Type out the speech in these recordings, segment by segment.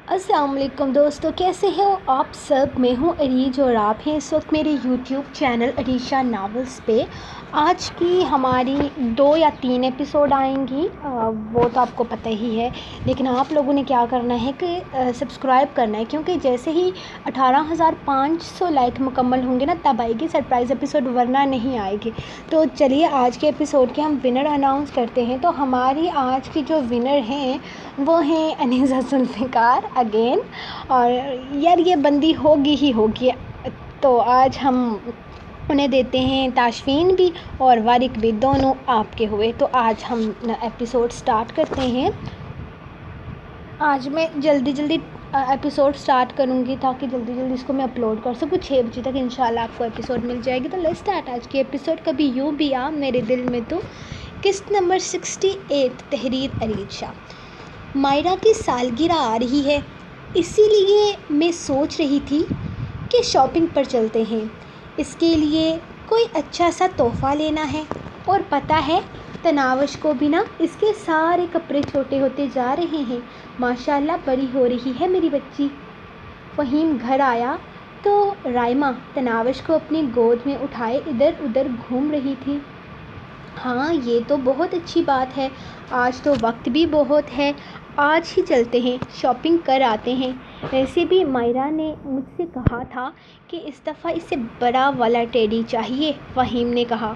السلام علیکم دوستو، کیسے ہو آپ سب؟ میں ہوں عریج اور آپ ہیں اس وقت میرے یوٹیوب چینل عریشہ ناولز پہ۔ آج کی ہماری 2 یا 3 ایپیسوڈ آئیں گی، وہ تو آپ کو پتہ ہی ہے، لیکن آپ لوگوں نے کیا کرنا ہے کہ سبسکرائب کرنا ہے، کیونکہ جیسے ہی 18,500 لائک مکمل ہوں گے نا تب آئے گی سرپرائز ایپیسوڈ، ورنہ نہیں آئے گی۔ تو چلیے آج کے ایپیسوڈ کے ہم ونر اناؤنس کرتے ہیں۔ تو ہماری آج کی جو ونر ہیں وہ ہیں انیسہ ذوالفقار اگین، اور یار یہ بندی ہوگی ہی ہوگی، تو آج ہم انہیں دیتے ہیں تاشفین بھی اور وارق بھی، دونوں آپ کے ہوئے۔ تو آج ہم ایپیسوڈ سٹارٹ کرتے ہیں۔ آج میں جلدی ایپیسوڈ سٹارٹ کروں گی تاکہ جلدی اس کو میں اپلوڈ کر سکوں، 6 بجے تک انشاءاللہ آپ کو ایپیسوڈ مل جائے گی۔ تو لیٹس سٹارٹ آج کی ایپیسوڈ۔ کبھی یوں بھی آ میرے دل میں تو، قسط نمبر 68، تحریر عریج شاہ۔ مائرہ کی سالگرہ آ رہی ہے، اسی لیے میں سوچ رہی تھی کہ شاپنگ پر چلتے ہیں۔ اس کے لیے کوئی اچھا سا تحفہ لینا ہے، اور پتہ ہے تناوش کو بھی نا اس کے سارے کپڑے چھوٹے ہوتے جا رہے ہیں۔ ماشاءاللہ بڑی ہو رہی ہے میری بچی۔ فہیم گھر آیا تو رائمہ تناوش کو اپنی گود میں اٹھائے ادھر ادھر گھوم رہی تھی۔ ہاں یہ تو بہت اچھی بات ہے، آج تو وقت بھی بہت ہے، آج ہی چلتے ہیں، شاپنگ کر آتے ہیں۔ ویسے بھی مائرہ نے مجھ سے کہا تھا کہ اس دفعہ اسے بڑا والا ٹیڈی چاہیے، فہیم نے کہا۔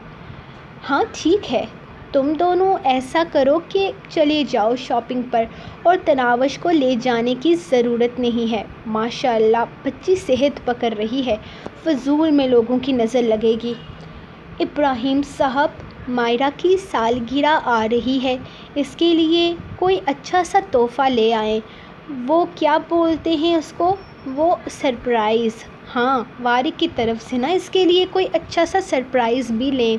ہاں ٹھیک ہے، تم دونوں ایسا کرو کہ چلے جاؤ شاپنگ پر، اور تناوش کو لے جانے کی ضرورت نہیں ہے۔ ماشاءاللہ بچی صحت پکڑ رہی ہے، فضول میں لوگوں کی نظر لگے گی۔ ابراہیم صاحب، مائرہ کی سالگرہ آ رہی ہے، اس کے لیے کوئی اچھا سا تحفہ لے آئیں۔ وہ کیا بولتے ہیں اس کو، وہ سرپرائز۔ ہاں وارق کی طرف سے نا اس کے لیے کوئی اچھا سا سرپرائز بھی لیں۔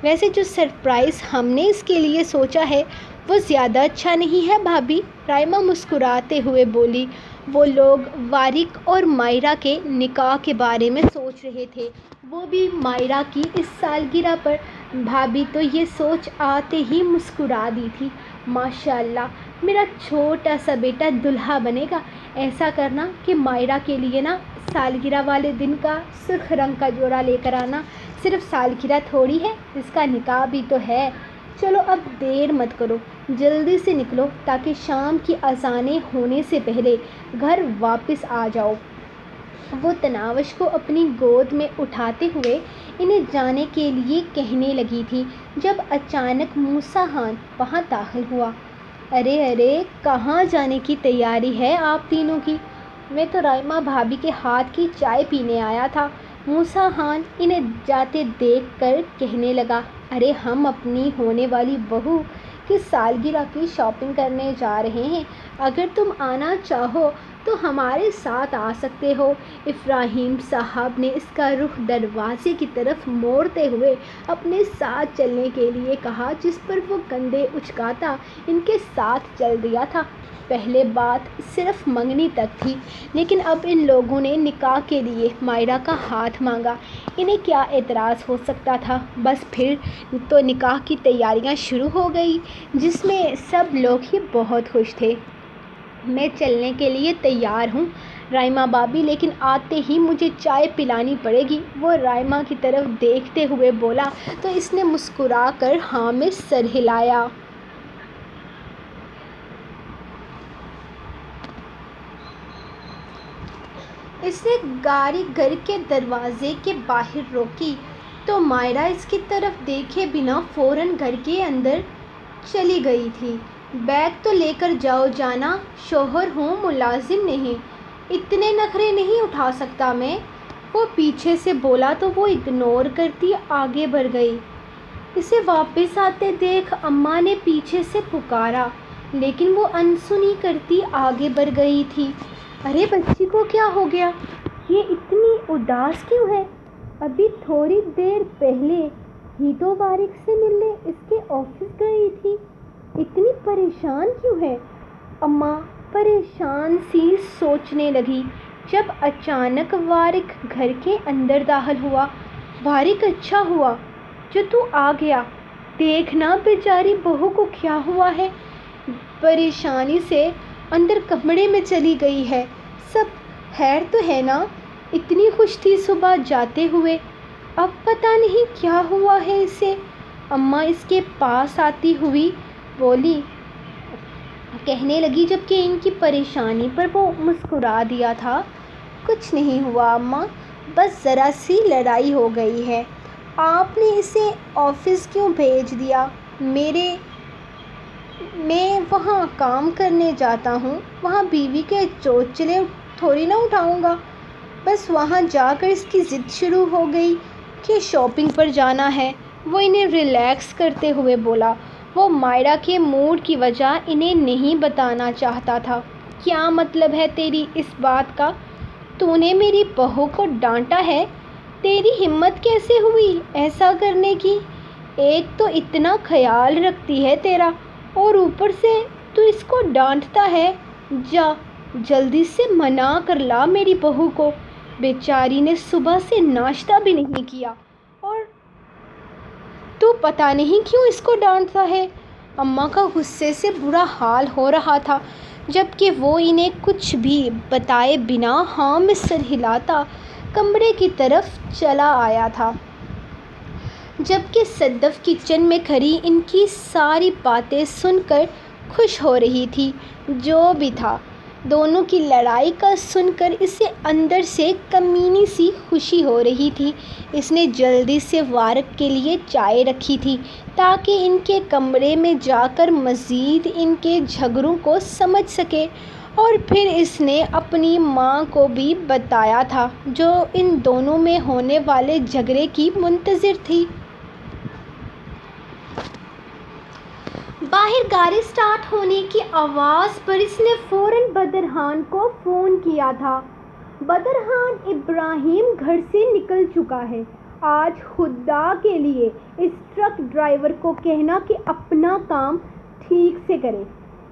ویسے جو سرپرائز ہم نے اس کے لیے سوچا ہے وہ زیادہ اچھا نہیں ہے بھابھی، رائمہ مسکراتے ہوئے بولی۔ وہ لوگ وارق اور مائرہ کے نکاح کے بارے میں سوچ رہے تھے، وہ بھی مائرہ کی اس سالگرہ پر۔ بھابھی تو یہ سوچ آتے ہی مسکرا دی تھی۔ ماشاءاللہ میرا چھوٹا سا بیٹا دلہا بنے گا۔ ایسا کرنا کہ مائرہ کے لیے نا سالگرہ والے دن کا سرخ رنگ کا جوڑا لے کر آنا، صرف سالگرہ تھوڑی ہے، اس کا نکاح بھی تو ہے۔ چلو اب دیر مت کرو، جلدی سے نکلو تاکہ شام کی اذانیں ہونے سے پہلے گھر واپس آ جاؤ۔ وہ تناوش کو اپنی گود میں اٹھاتے ہوئے انہیں جانے کے لیے کہنے لگی تھی جب اچانک موسیٰ خان وہاں داخل ہوا۔ ارے کہاں جانے کی تیاری ہے آپ تینوں کی؟ میں تو رائمہ بھابھی کے ہاتھ کی چائے پینے آیا تھا، موسیٰ خان انہیں جاتے دیکھ کر کہنے لگا۔ ارے ہم اپنی ہونے والی بہو کی سالگرہ کی شاپنگ کرنے جا رہے ہیں، اگر تم آنا چاہو تو ہمارے ساتھ آ سکتے ہو۔ ابراہیم صاحب نے اس کا رخ دروازے کی طرف موڑتے ہوئے اپنے ساتھ چلنے کے لیے کہا، جس پر وہ کندھے اچکاتا ان کے ساتھ چل دیا تھا۔ پہلے بات صرف منگنی تک تھی، لیکن اب ان لوگوں نے نکاح کے لیے مائرہ کا ہاتھ مانگا، انہیں کیا اعتراض ہو سکتا تھا؟ بس پھر تو نکاح کی تیاریاں شروع ہو گئی، جس میں سب لوگ ہی بہت خوش تھے۔ میں چلنے کے لیے تیار ہوں رائمہ بھابھی، لیکن آتے ہی مجھے چائے پلانی پڑے گی، وہ رائمہ کی طرف دیکھتے ہوئے بولا، تو اس نے مسکرا کر ہاں میں سر ہلایا۔ اس نے گاڑی گھر کے دروازے کے باہر روکی تو مائرہ اس کی طرف دیکھے بنا فوراً گھر کے اندر چلی گئی تھی۔ بیگ تو لے کر جاؤ جانا، شوہر ہوں ملازم نہیں، اتنے نخرے نہیں اٹھا سکتا میں، وہ پیچھے سے بولا تو وہ اگنور کرتی آگے بڑھ گئی۔ اسے واپس آتے دیکھ اماں نے پیچھے سے پکارا، لیکن وہ انسنی کرتی آگے بڑھ گئی تھی۔ ارے بچی کو کیا ہو گیا، یہ اتنی اداس کیوں ہے؟ ابھی تھوڑی دیر پہلے ہی تو وارق سے ملنے اس کے آفس گئی تھی، اتنی پریشان کیوں ہے؟ اماں پریشان سی سوچنے لگی جب اچانک وارق گھر کے اندر داخل ہوا۔ وارق اچھا ہوا جو تو آ گیا، دیکھنا بیچاری بہو کو کیا ہوا ہے۔ پریشانی سے اندر کمرے میں چلی گئی ہے۔ سب خیر تو ہے نا؟ اتنی خوش تھی صبح جاتے ہوئے، اب پتہ نہیں کیا ہوا ہے اسے۔ اماں اس کے پاس آتی ہوئی بولی، کہنے لگی جبکہ ان کی پریشانی پر وہ مسکرا دیا تھا، کچھ نہیں ہوا اماں، بس ذرا سی لڑائی ہو گئی ہے۔ آپ نے اسے آفس کیوں بھیج دیا؟ میں وہاں کام کرنے جاتا ہوں، وہاں بیوی کے چوچلے تھوڑی نہ اٹھاؤں گا۔ بس وہاں جا کر اس کی ضد شروع ہو گئی کہ شاپنگ پر جانا ہے۔ وہ انہیں ریلیکس کرتے ہوئے بولا۔ وہ مائرہ کے موڈ کی وجہ انہیں نہیں بتانا چاہتا تھا۔ کیا مطلب ہے تیری اس بات کا؟ تو نے میری بہو کو ڈانٹا ہے؟ تیری ہمت کیسے ہوئی ایسا کرنے کی؟ ایک تو اتنا خیال رکھتی ہے تیرا، اور اوپر سے تو اس کو ڈانٹتا ہے۔ جا جلدی سے منع کر لا میری بہو کو، بیچاری نے صبح سے ناشتہ بھی نہیں کیا، اور تو پتہ نہیں کیوں اس کو ڈانٹتا ہے۔ اماں کا غصے سے برا حال ہو رہا تھا، جبکہ وہ انہیں کچھ بھی بتائے بنا ہاں میں سر ہلاتا کمرے کی طرف چلا آیا تھا، جبکہ صدف کچن میں کھڑی ان کی ساری باتیں سن کر خوش ہو رہی تھی۔ جو بھی تھا، دونوں کی لڑائی کا سن کر اسے اندر سے کمینی سی خوشی ہو رہی تھی۔ اس نے جلدی سے وارق کے لیے چائے رکھی تھی تاکہ ان کے کمرے میں جا کر مزید ان کے جھگڑوں کو سمجھ سکے، اور پھر اس نے اپنی ماں کو بھی بتایا تھا جو ان دونوں میں ہونے والے جھگڑے کی منتظر تھی۔ باہر گاڑی سٹارٹ ہونے کی آواز پر اس نے فوراً بدرحان کو فون کیا تھا۔ بدرحان، ابراہیم گھر سے نکل چکا ہے۔ آج خدا کے لیے اس ٹرک ڈرائیور کو کہنا کہ اپنا کام ٹھیک سے کرے۔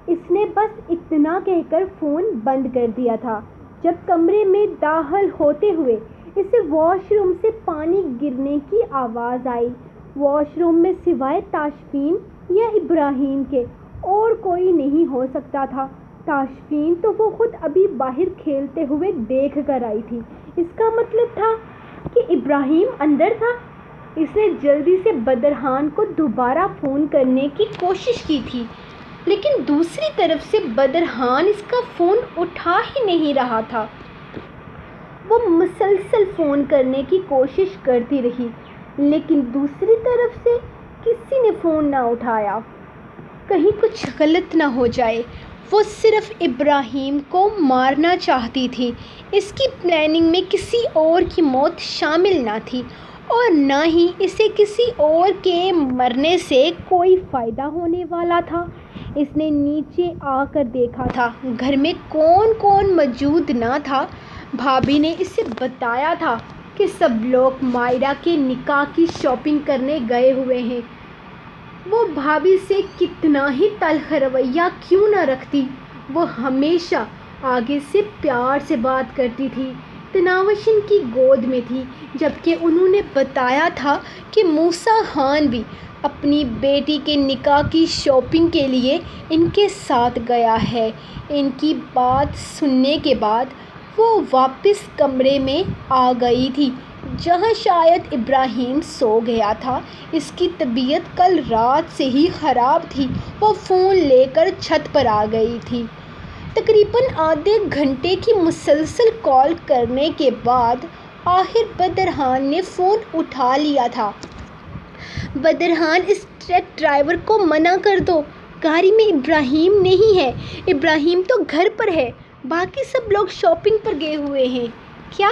اس نے بس اتنا کہہ کر فون بند کر دیا تھا جب کمرے میں داخل ہوتے ہوئے اسے واش روم سے پانی گرنے کی آواز آئی۔ واش روم میں سوائے تاشفین یا ابراہیم کے اور کوئی نہیں ہو سکتا تھا۔ تاشفین تو وہ خود ابھی باہر کھیلتے ہوئے دیکھ کر آئی تھی۔ اس کا مطلب تھا کہ ابراہیم اندر تھا۔ اس نے جلدی سے بدرحان کو دوبارہ فون کرنے کی کوشش کی تھی، لیکن دوسری طرف سے بدرحان اس کا فون اٹھا ہی نہیں رہا تھا۔ وہ مسلسل فون کرنے کی کوشش کرتی رہی، لیکن دوسری طرف سے کسی نے فون نہ اٹھایا۔ کہیں کچھ غلط نہ ہو جائے۔ وہ صرف ابراہیم کو مارنا چاہتی تھی۔ اس کی پلاننگ میں کسی اور کی موت شامل نہ تھی، اور نہ ہی اسے کسی اور کے مرنے سے کوئی فائدہ ہونے والا تھا۔ اس نے نیچے آ کر دیکھا تھا گھر میں کون کون موجود نہ تھا۔ بھابھی نے اسے بتایا تھا کہ سب لوگ مائرہ کے نکاح کی شاپنگ کرنے گئے ہوئے ہیں۔ وہ بھابھی سے کتنا ہی تلخ رویہ کیوں نہ رکھتی، وہ ہمیشہ آگے سے پیار سے بات کرتی تھی۔ تناوش ان کی گود میں تھی، جبکہ انہوں نے بتایا تھا کہ موسیٰ خان بھی اپنی بیٹی کے نکاح کی شاپنگ کے لیے ان کے ساتھ گیا ہے۔ ان کی بات سننے کے بعد وہ واپس کمرے میں آ گئی تھی جہاں شاید ابراہیم سو گیا تھا۔ اس کی طبیعت کل رات سے ہی خراب تھی۔ وہ فون لے کر چھت پر آ گئی تھی۔ تقریباً آدھے گھنٹے کی مسلسل کال کرنے کے بعد آخر بدرحان نے فون اٹھا لیا تھا۔ بدرحان، اس ٹرک ڈرائیور کو منع کر دو، گاڑی میں ابراہیم نہیں ہے۔ ابراہیم تو گھر پر ہے، باقی سب لوگ شاپنگ پر گئے ہوئے ہیں۔ کیا؟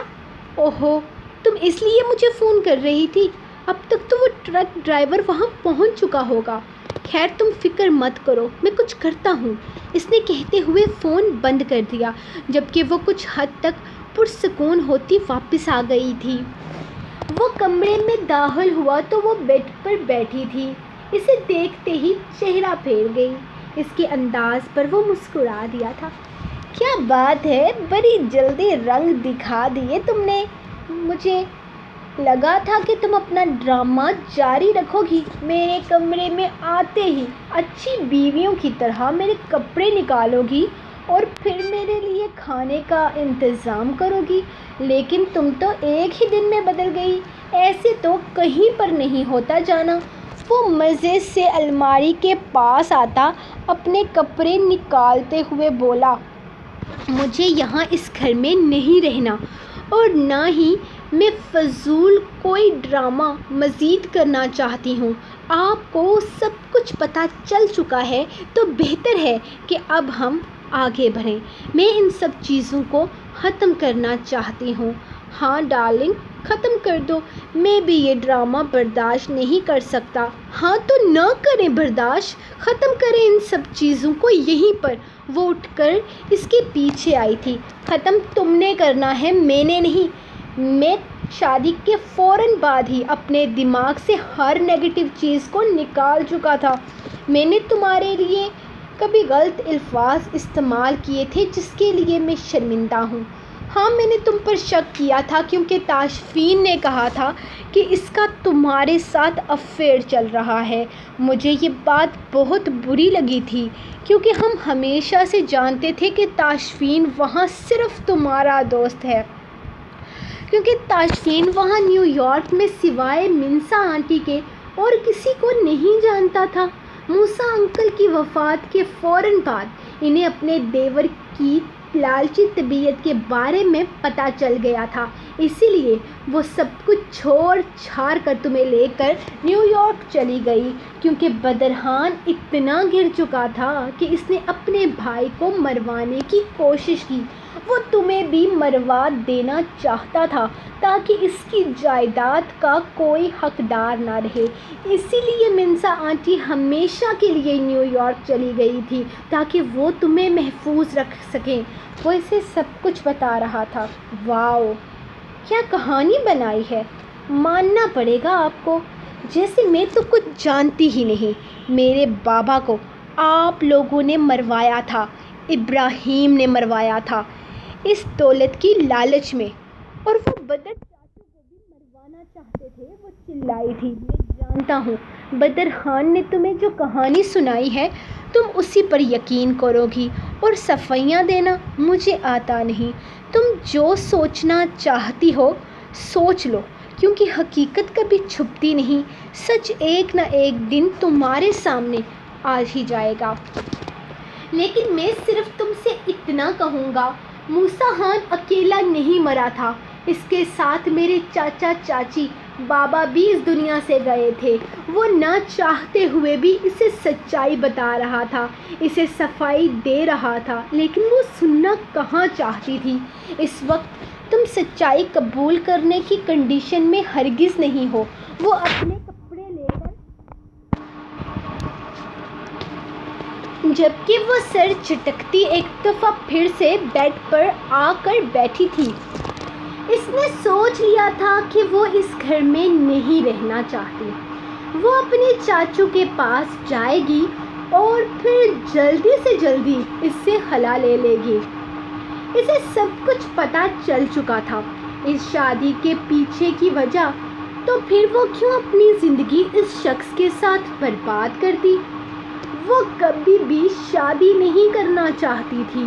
اوہو، تم اس لیے مجھے فون کر رہی تھی؟ اب تک تو وہ ٹرک ڈرائیور وہاں پہنچ چکا ہوگا۔ خیر تم فکر مت کرو، میں کچھ کرتا ہوں، اس نے کہتے ہوئے فون بند کر دیا، جبکہ وہ کچھ حد تک پرسکون ہوتی واپس آ گئی تھی۔ وہ کمرے میں داخل ہوا تو وہ بیڈ پر بیٹھی تھی۔ اسے دیکھتے ہی چہرہ پھیر گئی۔ اس کے انداز پر وہ مسکرا دیا تھا۔ کیا بات ہے، بڑی جلدی رنگ دکھا دیے تم نے۔ مجھے لگا تھا کہ تم اپنا ڈرامہ جاری رکھو گی، میرے کمرے میں آتے ہی اچھی بیویوں کی طرح میرے کپڑے نکالو گی اور پھر میرے لیے کھانے کا انتظام کرو گی، لیکن تم تو ایک ہی دن میں بدل گئی، ایسے تو کہیں پر نہیں ہوتا جانا۔ وہ مزے سے الماری کے پاس آتا اپنے کپڑے نکالتے ہوئے بولا، مجھے یہاں اس گھر میں نہیں رہنا، اور نہ ہی میں فضول کوئی ڈرامہ مزید کرنا چاہتی ہوں۔ آپ کو سب کچھ پتہ چل چکا ہے تو بہتر ہے کہ اب ہم آگے بڑھیں۔ میں ان سب چیزوں کو ختم کرنا چاہتی ہوں۔ ہاں ڈارلنگ، ختم کر دو، میں بھی یہ ڈرامہ برداشت نہیں کر سکتا۔ ہاں تو نہ کریں برداشت، ختم کریں ان سب چیزوں کو یہیں پر۔ وہ اٹھ کر اس کے پیچھے آئی تھی۔ ختم تم نے کرنا ہے، میں نے نہیں۔ میں شادی کے فوراً بعد ہی اپنے دماغ سے ہر نیگیٹو چیز کو نکال چکا تھا۔ میں نے تمہارے لیے کبھی غلط الفاظ استعمال کیے تھے جس کے لیے میں شرمندہ ہوں۔ ہاں میں نے تم پر شک کیا تھا کیونکہ تاشفین نے کہا تھا کہ اس کا تمہارے ساتھ افیئر چل رہا ہے۔ مجھے یہ بات بہت بری لگی تھی کیونکہ ہم ہمیشہ سے جانتے تھے کہ تاشفین وہاں صرف تمہارا دوست ہے، کیونکہ تاشفین وہاں نیو یارک میں سوائے منسا آنٹی کے اور کسی کو نہیں جانتا تھا۔ موسیٰ انکل کی وفات کے فوراً بعد انہیں اپنے دیور کی لالچی طبیعت کے بارے میں پتہ چل گیا تھا، اسی لیے وہ سب کچھ چھوڑ چھاڑ کر تمہیں لے کر نیو یارک چلی گئی، کیونکہ بدرحان اتنا گر چکا تھا کہ اس نے اپنے بھائی کو مروانے کی کوشش کی۔ وہ تمہیں بھی مروا دینا چاہتا تھا تاکہ اس کی جائیداد کا کوئی حقدار نہ رہے، اسی لیے منسا آنٹی ہمیشہ کے لیے نیو یارک چلی گئی تھی تاکہ وہ تمہیں محفوظ رکھ سکیں۔ وہ اسے سب کچھ بتا رہا تھا۔ واؤ، کیا کہانی بنائی ہے! ماننا پڑے گا آپ کو، جیسے میں تو کچھ جانتی ہی نہیں۔ میرے بابا کو آپ لوگوں نے مروایا تھا، ابراہیم نے مروایا تھا اس دولت کی لالچ میں، اور وہ بدر چاچو کو بھی مروانا چاہتے تھے۔ وہ چلائی تھی، میں جانتا ہوں۔ بدر خان نے تمہیں جو کہانی سنائی ہے تم اسی پر یقین کرو گی، اور صفائیاں دینا مجھے آتا نہیں۔ تم جو سوچنا چاہتی ہو سوچ لو، کیونکہ حقیقت کبھی چھپتی نہیں، سچ ایک نہ ایک دن تمہارے سامنے آ ہی جائے گا۔ لیکن میں صرف تم سے اتنا کہوں گا، موسیٰ خان اکیلا نہیں مرا تھا، اس کے ساتھ میرے چاچا چاچی بابا بھی اس دنیا سے گئے تھے۔ وہ نہ چاہتے ہوئے بھی اسے سچائی بتا رہا تھا، اسے صفائی دے رہا تھا، لیکن وہ سننا کہاں چاہتی تھی۔ اس وقت تم سچائی قبول کرنے کی کنڈیشن میں ہرگز نہیں ہو۔ وہ اپنے کپڑے لے کر جبکہ وہ سر جھٹکتی ایک دفعہ پھر سے بیڈ پر آ کر بیٹھی تھی۔ اس نے سوچ لیا تھا کہ وہ اس گھر میں نہیں رہنا چاہتی۔ وہ اپنے چاچو کے پاس جائے گی اور پھر جلدی سے جلدی اس سے خلا لے لے گی۔ اسے سب کچھ پتہ چل چکا تھا، اس شادی کے پیچھے کی وجہ، تو پھر وہ کیوں اپنی زندگی اس شخص کے ساتھ برباد کرتی؟ وہ کبھی بھی شادی نہیں کرنا چاہتی تھی،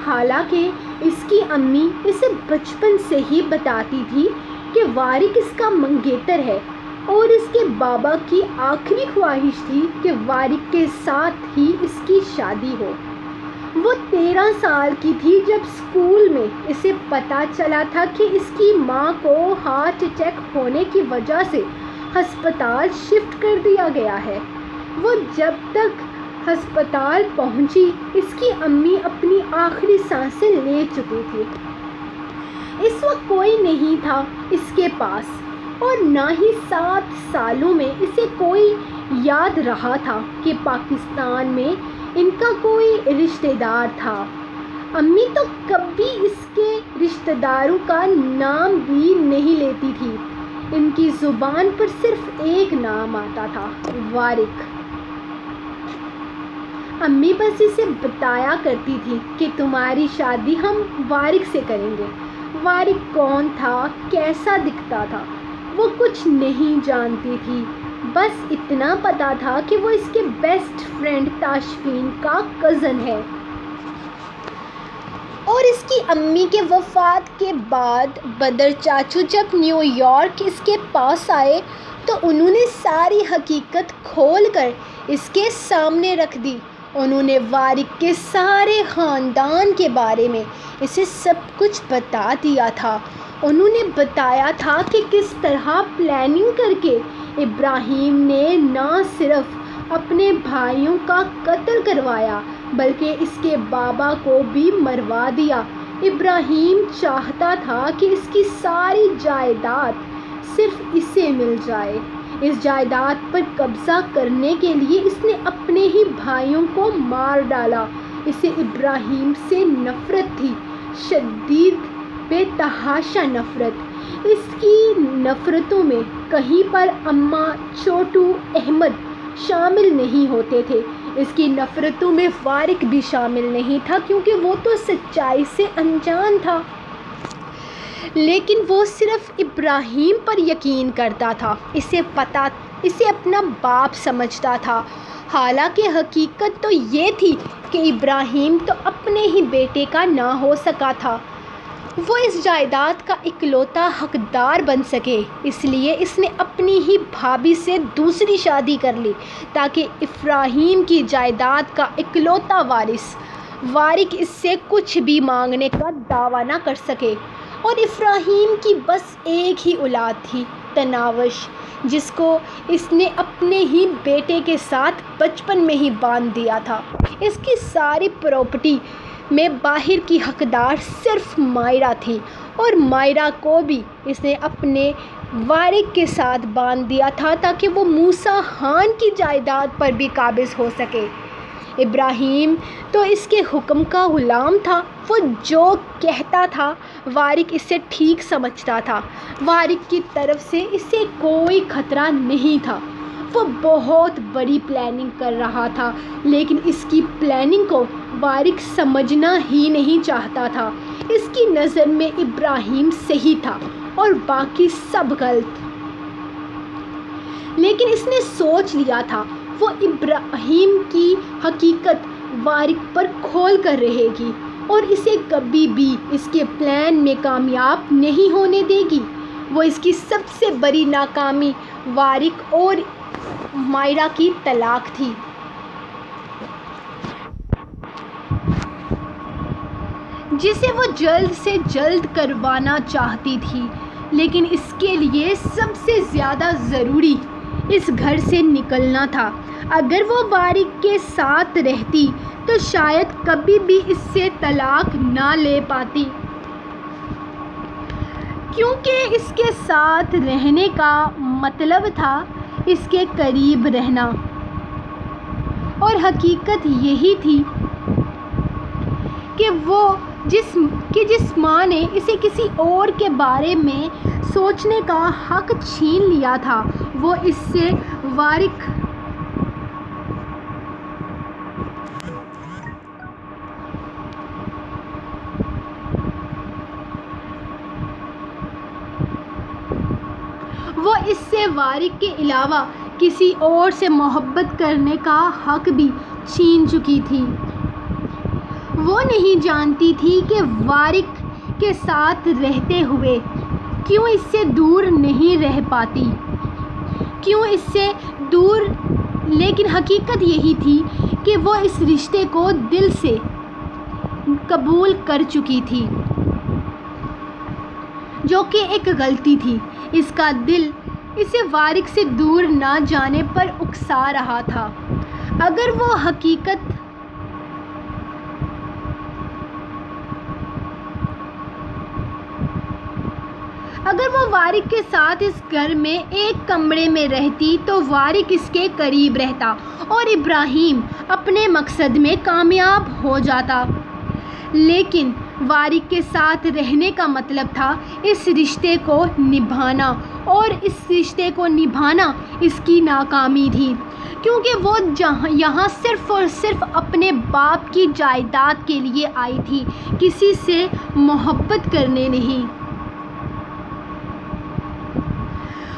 حالانکہ اس کی امی اسے بچپن سے ہی بتاتی تھی کہ وارث اس کا منگیتر ہے، اور اس کے بابا کی آخری خواہش تھی کہ وارث کے ساتھ ہی اس کی شادی ہو۔ وہ 13 سال کی تھی جب اسکول میں اسے پتہ چلا تھا کہ اس کی ماں کو ہارٹ اٹیک ہونے کی وجہ سے ہسپتال شفٹ کر دیا گیا ہے۔ وہ جب تک ہسپتال پہنچی اس کی امی اپنی آخری سانسیں لے چکی تھی۔ اس وقت کوئی نہیں تھا اس کے پاس، اور نہ ہی 7 سالوں میں اسے کوئی یاد رہا تھا کہ پاکستان میں ان کا کوئی رشتہ دار تھا۔ امی تو کبھی اس کے رشتہ داروں کا نام بھی نہیں لیتی تھی، ان کی زبان پر صرف ایک نام آتا تھا، وارث۔ امی بس اسے بتایا کرتی تھی کہ تمہاری شادی ہم وارث سے کریں گے۔ وارث کون تھا، کیسا دکھتا تھا، وہ کچھ نہیں جانتی تھی، بس اتنا پتا تھا کہ وہ اس کے بیسٹ فرینڈ تاشفین کا کزن ہے۔ اور اس کی امی کے وفات کے بعد بدر چاچو جب نیو یارک اس کے پاس آئے تو انہوں نے ساری حقیقت کھول کر اس کے سامنے رکھ دی۔ انہوں نے وارق کے سارے خاندان کے بارے میں اسے سب کچھ بتا دیا تھا۔ انہوں نے بتایا تھا کہ کس طرح پلاننگ کر کے ابراہیم نے نہ صرف اپنے بھائیوں کا قتل کروایا بلکہ اس کے بابا کو بھی مروا دیا۔ ابراہیم چاہتا تھا کہ اس کی ساری جائیداد صرف اسے مل جائے۔ اس جائیداد پر قبضہ کرنے کے لیے اس نے اپنے ہی بھائیوں کو مار ڈالا۔ اسے ابراہیم سے نفرت تھی، شدید بے تحاشا نفرت۔ اس کی نفرتوں میں کہیں پر اماں، چھوٹو، احمد شامل نہیں ہوتے تھے۔ اس کی نفرتوں میں وارق بھی شامل نہیں تھا کیونکہ وہ تو سچائی سے انجان تھا، لیکن وہ صرف ابراہیم پر یقین کرتا تھا۔ اسے اپنا باپ سمجھتا تھا، حالانکہ حقیقت تو یہ تھی کہ ابراہیم تو اپنے ہی بیٹے کا نہ ہو سکا تھا۔ وہ اس جائیداد کا اکلوتا حقدار بن سکے، اس لیے اس نے اپنی ہی بھابھی سے دوسری شادی کر لی تاکہ ابراہیم کی جائیداد کا اکلوتا وارث وارق اس سے کچھ بھی مانگنے کا دعویٰ نہ کر سکے۔ اور ابراہیم کی بس ایک ہی اولاد تھی، تناوش، جس کو اس نے اپنے ہی بیٹے کے ساتھ بچپن میں ہی باندھ دیا تھا۔ اس کی ساری پراپرٹی میں باہر کی حقدار صرف مائرہ تھی، اور مائرہ کو بھی اس نے اپنے وارق کے ساتھ باندھ دیا تھا تاکہ وہ موسیٰ خان کی جائیداد پر بھی قابض ہو سکے۔ ابراہیم تو اس کے حکم کا غلام تھا، وہ جو کہتا تھا وارق اسے ٹھیک سمجھتا تھا۔ وارق کی طرف سے اسے کوئی خطرہ نہیں تھا۔ وہ بہت بڑی پلاننگ کر رہا تھا، لیکن اس کی پلاننگ کو وارق سمجھنا ہی نہیں چاہتا تھا۔ اس کی نظر میں ابراہیم صحیح تھا اور باقی سب غلط۔ لیکن اس نے سوچ لیا تھا وہ ابراہیم کی حقیقت وارق پر کھول کر رہے گی اور اسے کبھی بھی اس کے پلان میں کامیاب نہیں ہونے دے گی۔ وہ اس کی سب سے بڑی ناکامی وارق اور مائرہ کی طلاق تھی، جسے وہ جلد سے جلد کروانا چاہتی تھی۔ لیکن اس کے لیے سب سے زیادہ ضروری اس گھر سے نکلنا تھا۔ اگر وہ وارق کے ساتھ رہتی تو شاید کبھی بھی اس سے طلاق نہ لے پاتی، کیونکہ اس کے ساتھ رہنے کا مطلب تھا اس کے قریب رہنا، اور حقیقت یہی تھی کہ جس ماں نے اسے کسی اور کے بارے میں سوچنے کا حق چھین لیا تھا، وہ اس سے وارق کے علاوہ کسی اور سے محبت کرنے کا حق بھی چھین چکی تھی۔ وہ نہیں جانتی تھی کہ وارق کے ساتھ رہتے ہوئے کیوں اس سے دور نہیں رہ پاتی، لیکن حقیقت یہی تھی کہ وہ اس رشتے کو دل سے قبول کر چکی تھی، جو کہ ایک غلطی تھی۔ اس کا دل اسے وارق سے دور نہ جانے پر اکسا رہا تھا۔ اگر وہ وارق کے ساتھ اس گھر میں ایک کمرے میں رہتی تو وارق اس کے قریب رہتا اور ابراہیم اپنے مقصد میں کامیاب ہو جاتا۔ لیکن وارق کے ساتھ رہنے کا مطلب تھا اس رشتے کو نبھانا، اور اس رشتے کو نبھانا اس کی ناکامی تھی، کیونکہ وہ یہاں صرف اور صرف اپنے باپ کی جائیداد کے لیے آئی تھی، کسی سے محبت کرنے نہیں۔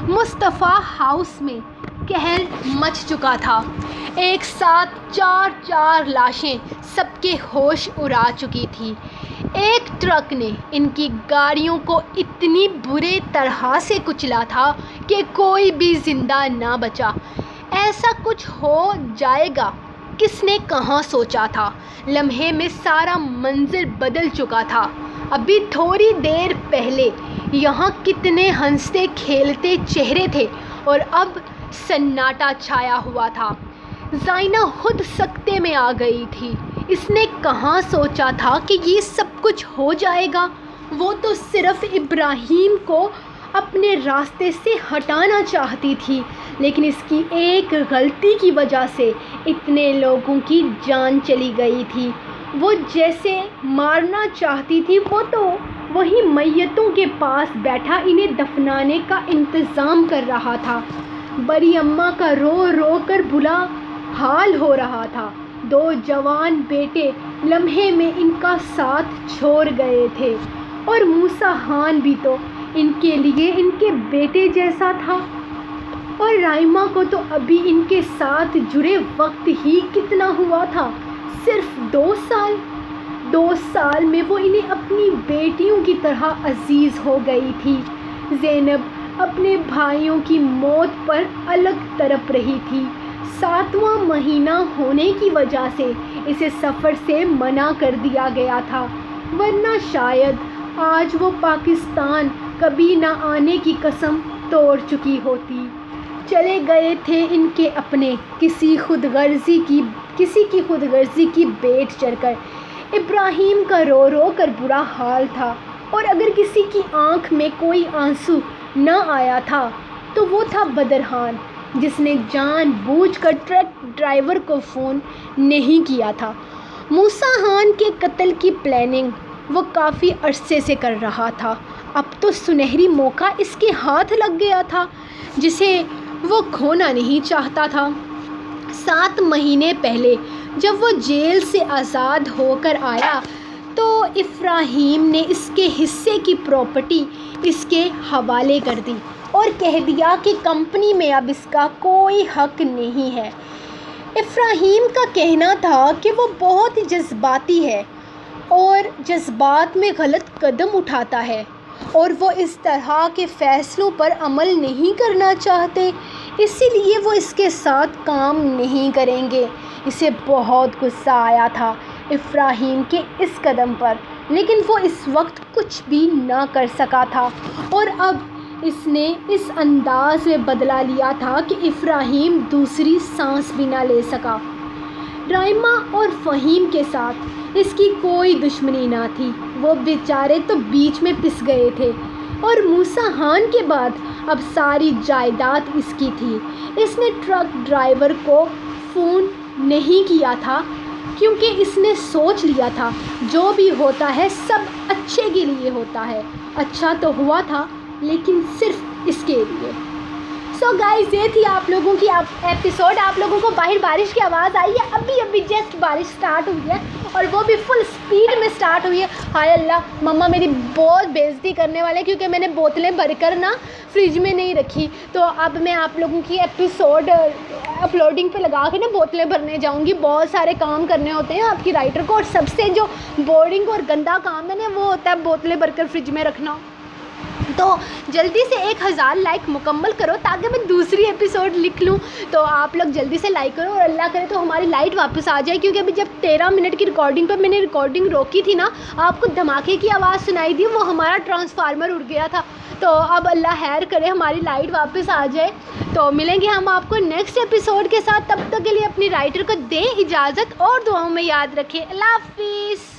مصطفیٰ ہاؤس میں قہر مچ چکا تھا۔ ایک ساتھ چار لاشیں سب کے ہوش اڑا چکی تھی۔ ایک ٹرک نے ان کی گاڑیوں کو اتنی برے طرح سے کچلا تھا کہ کوئی بھی زندہ نہ بچا۔ ایسا کچھ ہو جائے گا کس نے کہاں سوچا تھا؟ لمحے میں سارا منظر بدل چکا تھا۔ ابھی تھوڑی دیر پہلے یہاں کتنے ہنستے کھیلتے چہرے تھے اور اب سناٹا چھایا ہوا تھا۔ زائنہ خود سکتے میں آ گئی تھی۔ اس نے کہاں سوچا تھا کہ یہ سب کچھ ہو جائے گا؟ وہ تو صرف ابراہیم کو اپنے راستے سے ہٹانا چاہتی تھی، لیکن اس کی ایک غلطی کی وجہ سے اتنے لوگوں کی جان چلی گئی تھی۔ وہ جیسے مارنا چاہتی تھی، وہ تو وہی میتوں کے پاس بیٹھا انہیں دفنانے کا انتظام کر رہا تھا۔ بڑی اماں کا رو رو کر برا حال ہو رہا تھا۔ دو جوان بیٹے لمحے میں ان کا ساتھ چھوڑ گئے تھے، اور موسیٰ خان بھی تو ان کے لیے ان کے بیٹے جیسا تھا، اور رائمہ کو تو ابھی ان کے ساتھ جڑے وقت ہی کتنا ہوا تھا، صرف 2 سال۔ 2 سال میں وہ انہیں اپنی بیٹیوں کی طرح عزیز ہو گئی تھی۔ زینب اپنے بھائیوں کی موت پر الگ تڑپ رہی تھی۔ 7واں مہینہ ہونے کی وجہ سے اسے سفر سے منع کر دیا گیا تھا، ورنہ شاید آج وہ پاکستان کبھی نہ آنے کی قسم توڑ چکی ہوتی۔ چلے گئے تھے ان کے اپنے، کسی کی خود غرضی کی بھیٹ چڑھ کر۔ ابراہیم کا رو رو کر برا حال تھا، اور اگر کسی کی آنکھ میں کوئی آنسو نہ آیا تھا تو وہ تھا بدر خان، جس نے جان بوجھ کر ٹرک ڈرائیور کو فون نہیں کیا تھا۔ موسیٰ خان کے قتل کی پلاننگ وہ کافی عرصے سے کر رہا تھا۔ اب تو سنہری موقع اس کے ہاتھ لگ گیا تھا، جسے وہ کھونا نہیں چاہتا تھا۔ 7 مہینے پہلے جب وہ جیل سے آزاد ہو کر آیا تو ابراہیم نے اس کے حصے کی پراپرٹی اس کے حوالے کر دی اور کہہ دیا کہ کمپنی میں اب اس کا کوئی حق نہیں ہے۔ ابراہیم کا کہنا تھا کہ وہ بہت جذباتی ہے اور جذبات میں غلط قدم اٹھاتا ہے، اور وہ اس طرح کے فیصلوں پر عمل نہیں کرنا چاہتے، اسی لیے وہ اس کے ساتھ کام نہیں کریں گے۔ اسے بہت غصہ آیا تھا ابراہیم کے اس قدم پر، لیکن وہ اس وقت کچھ بھی نہ کر سکا تھا، اور اب اس نے اس انداز میں بدلہ لیا تھا کہ ابراہیم دوسری سانس بھی نہ لے سکا۔ رائمہ اور فہیم کے ساتھ اس کی کوئی دشمنی نہ تھی، وہ بیچارے تو بیچ میں پس گئے تھے، اور موسیٰ خان کے بعد اب ساری جائیداد اس کی تھی۔ اس نے ٹرک ڈرائیور کو فون نہیں کیا تھا کیونکہ اس نے سوچ لیا تھا جو بھی ہوتا ہے سب اچھے کے لیے ہوتا ہے۔ اچھا تو ہوا تھا، لیکن صرف اس کے لیے۔ سو گائز، یہ تھی آپ لوگوں کی ایپیسوڈ۔ آپ لوگوں کو باہر بارش کی آواز آئی ہے؟ ابھی جسٹ بارش سٹارٹ ہوئی ہے، اور وہ بھی فل سپیڈ میں سٹارٹ ہوئی ہے۔ ہائے اللہ، مما میری بہت بےعزتی کرنے والے، کیونکہ میں نے بوتلیں بھر کر نا فریج میں نہیں رکھی، تو اب میں آپ لوگوں کی ایپیسوڈ اپلوڈنگ پہ لگا کے نا بوتلیں بھرنے جاؤں گی۔ بہت سارے کام کرنے ہوتے ہیں آپ کی رائٹر کو، اور سب سے جو بورنگ اور گندا کام ہے نا وہ ہوتا ہے بوتلیں بھر کر فریج میں رکھنا۔ تو جلدی سے 1000 لائک مکمل کرو تاکہ میں دوسری ایپیسوڈ لکھ لوں۔ تو آپ لوگ جلدی سے لائک کرو، اور اللہ کرے تو ہماری لائٹ واپس آ جائے، کیونکہ ابھی جب 13 منٹ کی ریکارڈنگ پہ میں نے ریکارڈنگ روکی تھی نا، آپ کو دھماکے کی آواز سنائی دی، وہ ہمارا ٹرانسفارمر اڑ گیا تھا۔ تو اب اللہ خیر کرے ہماری لائٹ واپس آ جائے۔ تو ملیں گے ہم آپ کو نیکسٹ ایپیسوڈ کے ساتھ، تب تک کے لیے اپنی رائٹر کو دیں اجازت، اور دعاؤں میں یاد رکھیں۔ اللہ حافظ۔